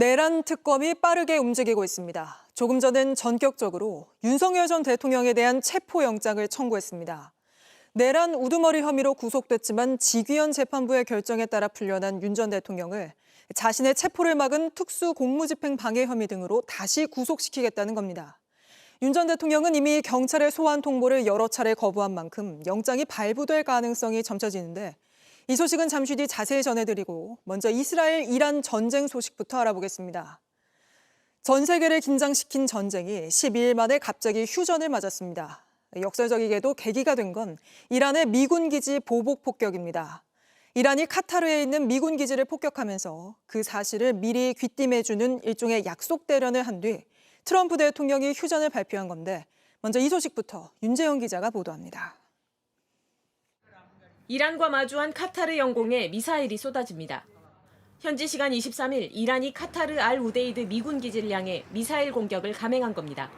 내란 특검이 빠르게 움직이고 있습니다. 조금 전엔 전격적으로 윤석열 전 대통령에 대한 체포영장을 청구했습니다. 내란 우두머리 혐의로 구속됐지만 지귀현 재판부의 결정에 따라 풀려난 윤 전 대통령을 자신의 체포를 막은 특수공무집행 방해 혐의 등으로 다시 구속시키겠다는 겁니다. 윤 전 대통령은 이미 경찰의 소환 통보를 여러 차례 거부한 만큼 영장이 발부될 가능성이 점쳐지는데 이 소식은 잠시 뒤 자세히 전해드리고 먼저 이스라엘-이란 전쟁 소식부터 알아보겠습니다. 전 세계를 긴장시킨 전쟁이 12일 만에 갑자기 휴전을 맞았습니다. 역설적이게도 계기가 된 건 이란의 미군 기지 보복 폭격입니다. 이란이 카타르에 있는 미군 기지를 폭격하면서 그 사실을 미리 귀띔해주는 일종의 약속 대련을 한 뒤 트럼프 대통령이 휴전을 발표한 건데 먼저 이 소식부터 윤재영 기자가 보도합니다. 이란과 마주한 카타르 영공에 미사일이 쏟아집니다. 현지 시간 23일 이란이 카타르 알 우데이드 미군 기지를 향해 미사일 공격을 감행한 겁니다.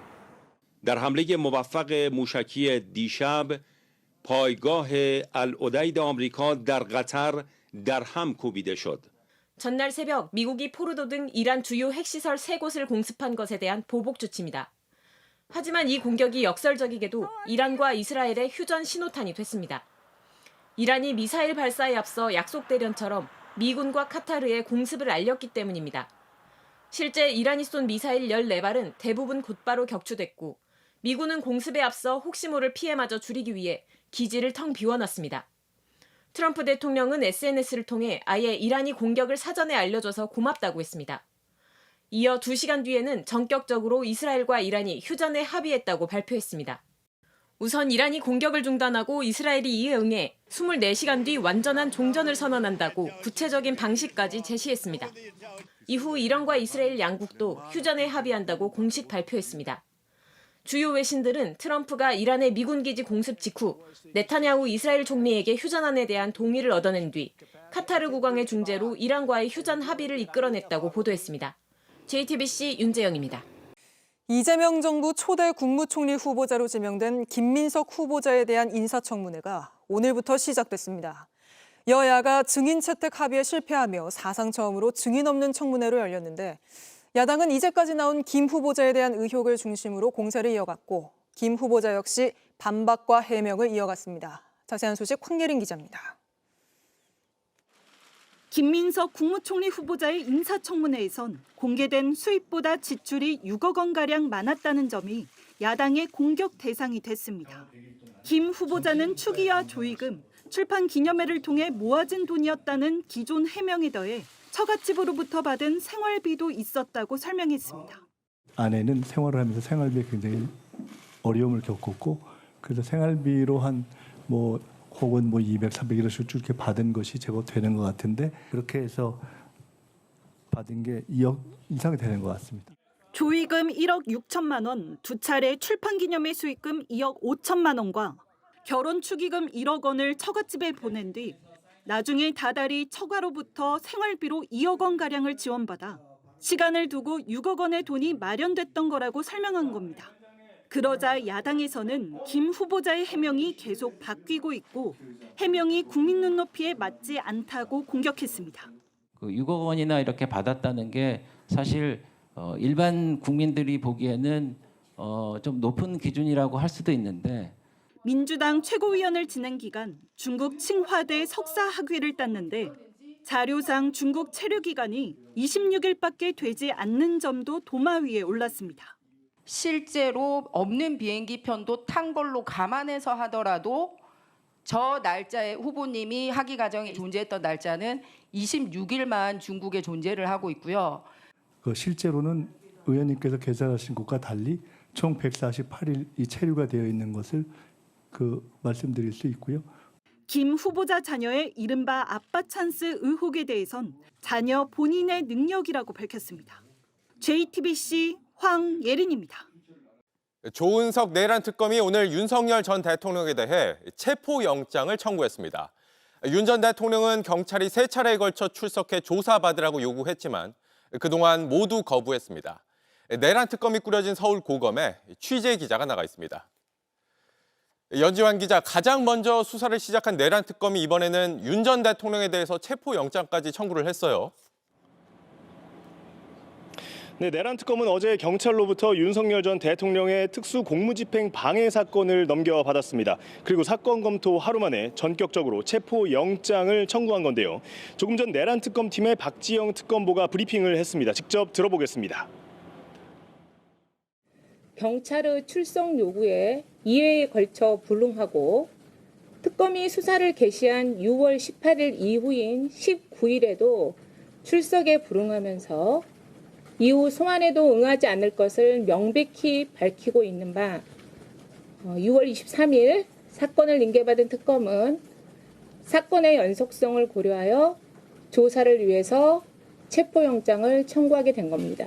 در حمله موفق موشکی دیشب پایگاه العدید آمریکا در قطر در هم کوبیده شد. 전날 새벽 미국이 포르도 등 이란 주요 핵시설 3곳을 공습한 것에 대한 보복 조치입니다. 하지만 이 공격이 역설적이게도 이란과 이스라엘의 휴전 신호탄이 됐습니다. 이란이 미사일 발사에 앞서 약속 대련처럼 미군과 카타르에 공습을 알렸기 때문입니다. 실제 이란이 쏜 미사일 14발은 대부분 곧바로 격추됐고 미군은 공습에 앞서 혹시 모를 피해마저 줄이기 위해 기지를 텅 비워놨습니다. 트럼프 대통령은 SNS를 통해 아예 이란이 공격을 사전에 알려줘서 고맙다고 했습니다. 이어 2시간 뒤에는 전격적으로 이스라엘과 이란이 휴전에 합의했다고 발표했습니다. 우선 이란이 공격을 중단하고 이스라엘이 이에 응해 24시간 뒤 완전한 종전을 선언한다고 구체적인 방식까지 제시했습니다. 이후 이란과 이스라엘 양국도 휴전에 합의한다고 공식 발표했습니다. 주요 외신들은 트럼프가 이란의 미군 기지 공습 직후 네타냐후 이스라엘 총리에게 휴전안에 대한 동의를 얻어낸 뒤 카타르 국왕의 중재로 이란과의 휴전 합의를 이끌어냈다고 보도했습니다. JTBC 윤재영입니다. 이재명 정부 초대 국무총리 후보자로 지명된 김민석 후보자에 대한 인사청문회가 오늘부터 시작됐습니다. 여야가 증인 채택 합의에 실패하며 사상 처음으로 증인 없는 청문회로 열렸는데 야당은 이제까지 나온 김 후보자에 대한 의혹을 중심으로 공세를 이어갔고 김 후보자 역시 반박과 해명을 이어갔습니다. 자세한 소식 황예린 기자입니다. 김민석 국무총리 후보자의 인사청문회에선 공개된 수입보다 지출이 6억 원가량 많았다는 점이 야당의 공격 대상이 됐습니다. 김 후보자는 축의와 조의금, 출판 기념회를 통해 모아진 돈이었다는 기존 해명에 더해 처갓집으로부터 받은 생활비도 있었다고 설명했습니다. 아내는 생활을 하면서 생활비에 굉장히 어려움을 겪었고 그래서 생활비로 혹은 200, 300 이렇게 이렇게 받은 것이 제법 되는 것 같은데 그렇게 해서 받은 게 2억 이상이 되는 것 같습니다. 조의금 1억 6천만 원, 2차례 출판 기념회 수익금 2억 5천만 원과 결혼 축의금 1억 원을 처갓집에 보낸 뒤 나중에 다달이 처가로부터 생활비로 2억 원가량을 지원받아 시간을 두고 6억 원의 돈이 마련됐던 거라고 설명한 겁니다. 그러자 야당에서는 김 후보자의 해명이 계속 바뀌고 있고 해명이 국민 눈높이에 맞지 않다고 공격했습니다. 6억 원이나 이렇게 받았다는 게 사실 일반 국민들이 보기에는 좀 높은 기준이라고 할 수도 있는데 민주당 최고위원을 지낸 기간 중국 칭화대 석사 학위를 땄는데 자료상 중국 체류 기간이 26일밖에 되지 않는 점도 도마 위에 올랐습니다. 실제로 없는 비행기 편도 탄 걸로 감안해서 하더라도 저 날짜에 후보님이 학위 과정에 존재했던 날짜는 26일만 중국에 존재를 하고 있고요. 실제로는 의원님께서 계산하신 것과 달리 총 148일 이 체류가 되어 있는 것을 말씀드릴 수 있고요. 김 후보자 자녀의 이른바 아빠 찬스 의혹에 대해선 자녀 본인의 능력이라고 밝혔습니다. JTBC 황예린입니다. 조은석 내란 특검이 오늘 윤석열 전 대통령에 대해 체포영장을 청구했습니다. 윤 전 대통령은 경찰이 3차례에 걸쳐 출석해 조사받으라고 요구했지만 그동안 모두 거부했습니다. 내란 특검이 꾸려진 서울 고검에 취재 기자가 나가 있습니다. 연지환 기자, 가장 먼저 수사를 시작한 내란 특검이 이번에는 윤 전 대통령에 대해서 체포영장까지 청구를 했어요. 네, 내란 특검은 어제 경찰로부터 윤석열 전 대통령의 특수 공무집행 방해 사건을 넘겨받았습니다. 그리고 사건 검토 하루 만에 전격적으로 체포영장을 청구한 건데요. 조금 전 내란 특검팀의 박지영 특검보가 브리핑을 했습니다. 직접 들어보겠습니다. 경찰의 출석 요구에 2회에 걸쳐 불응하고 특검이 수사를 개시한 6월 18일 이후인 19일에도 출석에 불응하면서 이후 소환에도 응하지 않을 것을 명백히 밝히고 있는 바 6월 23일 사건을 인계받은 특검은 사건의 연속성을 고려하여 조사를 위해서 체포영장을 청구하게 된 겁니다.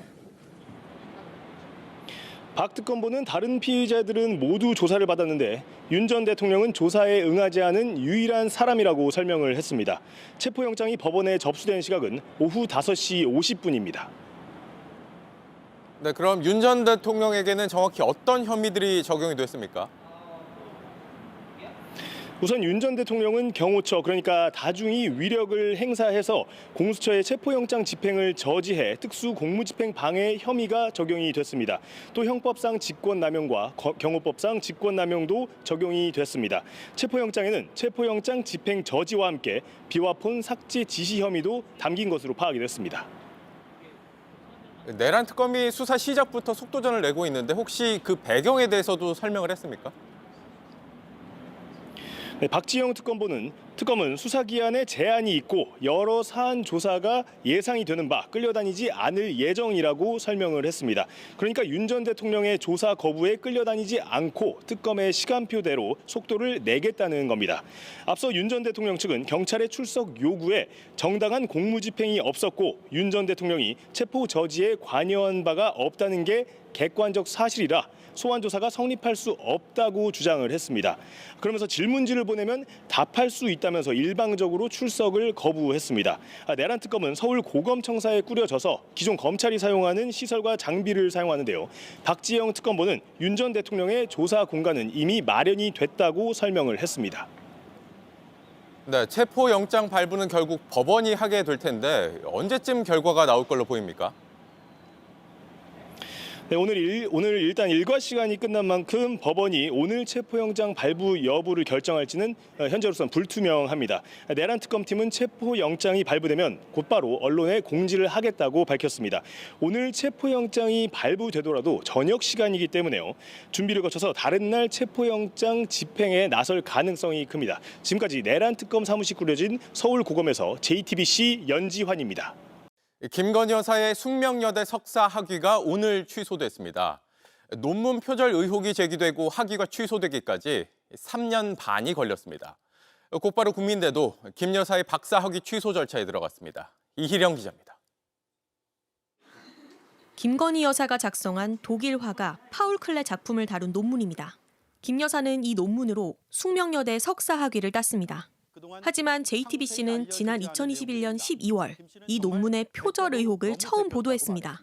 박 특검보는 다른 피의자들은 모두 조사를 받았는데 윤 전 대통령은 조사에 응하지 않은 유일한 사람이라고 설명을 했습니다. 체포영장이 법원에 접수된 시각은 오후 5시 50분입니다. 네, 그럼 윤 전 대통령에게는 정확히 어떤 혐의들이 적용이 됐습니까? 우선 윤 전 대통령은 경호처, 그러니까 다중이 위력을 행사해서 공수처의 체포영장 집행을 저지해 특수 공무집행 방해 혐의가 적용이 됐습니다. 또 형법상 직권남용과 경호법상 직권남용도 적용이 됐습니다. 체포영장에는 체포영장 집행 저지와 함께 비화폰 삭제 지시 혐의도 담긴 것으로 파악이 됐습니다. 내란 특검이 수사 시작부터 속도전을 내고 있는데 혹시 그 배경에 대해서도 설명을 했습니까? 네, 박지영 특검은 수사 기한에 제한이 있고 여러 사안 조사가 예상이 되는 바 끌려다니지 않을 예정이라고 설명을 했습니다. 그러니까 윤 전 대통령의 조사 거부에 끌려다니지 않고 특검의 시간표대로 속도를 내겠다는 겁니다. 앞서 윤 전 대통령 측은 경찰의 출석 요구에 정당한 공무집행이 없었고 윤 전 대통령이 체포 저지에 관여한 바가 없다는 게 객관적 사실이라 소환 조사가 성립할 수 없다고 주장을 했습니다. 그러면서 질문지를 보내면 답할 수 있다면서 일방적으로 출석을 거부했습니다. 내란 특검은 서울 고검청사에 꾸려져서 기존 검찰이 사용하는 시설과 장비를 사용하는데요. 박지영 특검보는 윤 전 대통령의 조사 공간은 이미 마련이 됐다고 설명을 했습니다. 네, 체포영장 발부는 결국 법원이 하게 될 텐데 언제쯤 결과가 나올 걸로 보입니까? 네, 오늘 일단 일과 시간이 끝난 만큼 법원이 오늘 체포영장 발부 여부를 결정할지는 현재로서는 불투명합니다. 내란 특검팀은 체포영장이 발부되면 곧바로 언론에 공지를 하겠다고 밝혔습니다. 오늘 체포영장이 발부되더라도 저녁 시간이기 때문에요. 준비를 거쳐서 다른 날 체포영장 집행에 나설 가능성이 큽니다. 지금까지 내란 특검 사무실 꾸려진 서울고검에서 JTBC 연지환입니다. 김건희 여사의 숙명여대 석사 학위가 오늘 취소됐습니다. 논문 표절 의혹이 제기되고 학위가 취소되기까지 3년 반이 걸렸습니다. 곧바로 국민대도 김 여사의 박사 학위 취소 절차에 들어갔습니다. 이희령 기자입니다. 김건희 여사가 작성한 독일 화가 파울 클레 작품을 다룬 논문입니다. 김 여사는 이 논문으로 숙명여대 석사 학위를 땄습니다. 하지만 JTBC는 지난 2021년 12월 이 논문의 표절 의혹을 처음 보도했습니다.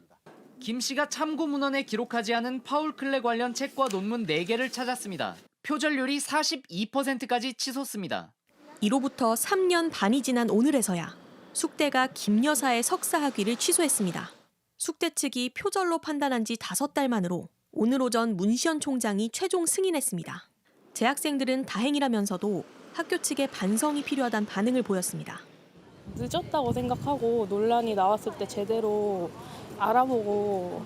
김 씨가 참고 문헌에 기록하지 않은 파울 클레 관련 책과 논문 4개를 찾았습니다. 표절률이 42%까지 치솟습니다. 이로부터 3년 반이 지난 오늘에서야 숙대가 김 여사의 석사 학위를 취소했습니다. 숙대 측이 표절로 판단한 지 5달 만으로 오늘 오전 문시현 총장이 최종 승인했습니다. 재학생들은 다행이라면서도 학교 측의 반성이 필요하다는 반응을 보였습니다. 늦었다고 생각하고 논란이 나왔을 때 제대로 알아보고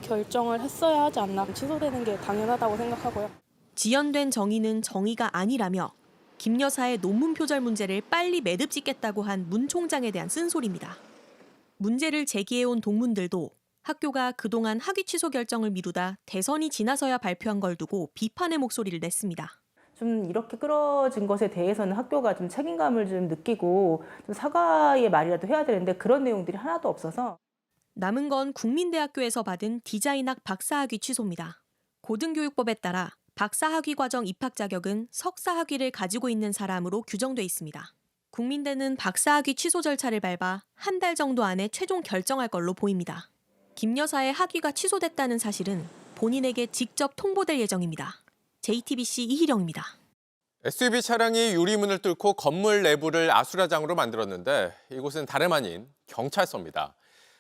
결정을 했어야 하지 않나. 취소되는 게 당연하다고 생각하고요. 지연된 정의는 정의가 아니라며 김 여사의 논문 표절 문제를 빨리 매듭 짓겠다고 한 문 총장에 대한 쓴소리입니다. 문제를 제기해온 동문들도 학교가 그동안 학위 취소 결정을 미루다 대선이 지나서야 발표한 걸 두고 비판의 목소리를 냈습니다. 좀 이렇게 끌어진 것에 대해서는 학교가 좀 책임감을 좀 느끼고 좀 사과의 말이라도 해야 되는데 그런 내용들이 하나도 없어서. 남은 건 국민대학교에서 받은 디자인학 박사학위 취소입니다. 고등교육법에 따라 박사학위 과정 입학 자격은 석사학위를 가지고 있는 사람으로 규정돼 있습니다. 국민대는 박사학위 취소 절차를 밟아 한 달 정도 안에 최종 결정할 걸로 보입니다. 김 여사의 학위가 취소됐다는 사실은 본인에게 직접 통보될 예정입니다. JTBC 이희령입니다. SUV 차량이 유리문을 뚫고 건물 내부를 아수라장으로 만들었는데 이곳은 다름 아닌 경찰서입니다.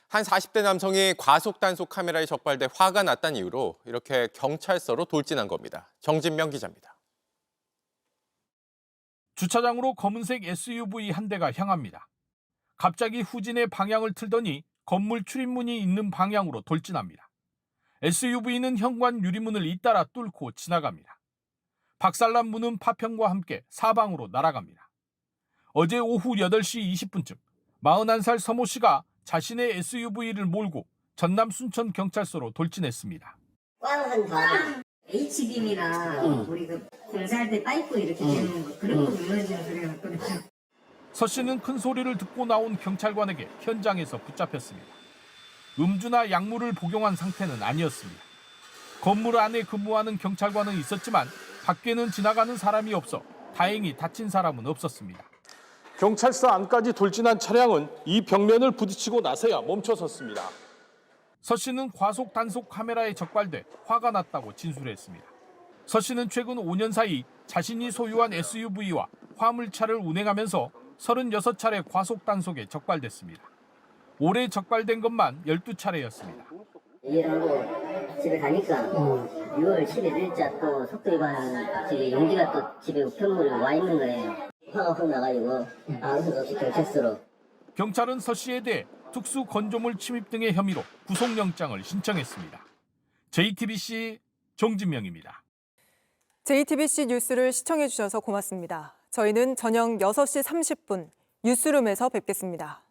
한 40대 남성이 과속 단속 카메라에 적발돼 화가 났다는 이유로 이렇게 경찰서로 돌진한 겁니다. 정진명 기자입니다. 주차장으로 검은색 SUV 한 대가 향합니다. 갑자기 후진의 방향을 틀더니 건물 출입문이 있는 방향으로 돌진합니다. SUV는 현관 유리문을 잇따라 뚫고 지나갑니다. 박살난 문은 파편과 함께 사방으로 날아갑니다. 어제 오후 8시 20분쯤 41살 서모 씨가 자신의 SUV를 몰고 전남 순천경찰서로 돌진했습니다. 꽝한 다음에 H빔이나 우리 그 공사할 때 파이프 이렇게 되는 거 그런 거 눌러주는 소리가 났거든요. 서 씨는 큰 소리를 듣고 나온 경찰관에게 현장에서 붙잡혔습니다. 음주나 약물을 복용한 상태는 아니었습니다. 건물 안에 근무하는 경찰관은 있었지만 밖에는 지나가는 사람이 없어 다행히 다친 사람은 없었습니다. 경찰서 안까지 돌진한 차량은 이 벽면을 부딪히고 나서야 멈춰섰습니다. 서 씨는 과속 단속 카메라에 적발돼 화가 났다고 진술했습니다. 서 씨는 최근 5년 사이 자신이 소유한 SUV와 화물차를 운행하면서 36차례 과속 단속에 적발됐습니다. 올해 적발된 것만 12차례였습니다. 일하고 집에 가니까 6월 11일자 또 속도 위반 집에 용기가 또 집에 우편물에 와 있는 거예요. 화가 확 나가지고 아무 생각 없이 경찰서로. 경찰은 서 씨에 대해 특수 건조물 침입 등의 혐의로 구속영장을 신청했습니다. JTBC 정진명입니다. JTBC 뉴스를 시청해 주셔서 고맙습니다. 저희는 저녁 6시 30분 뉴스룸에서 뵙겠습니다.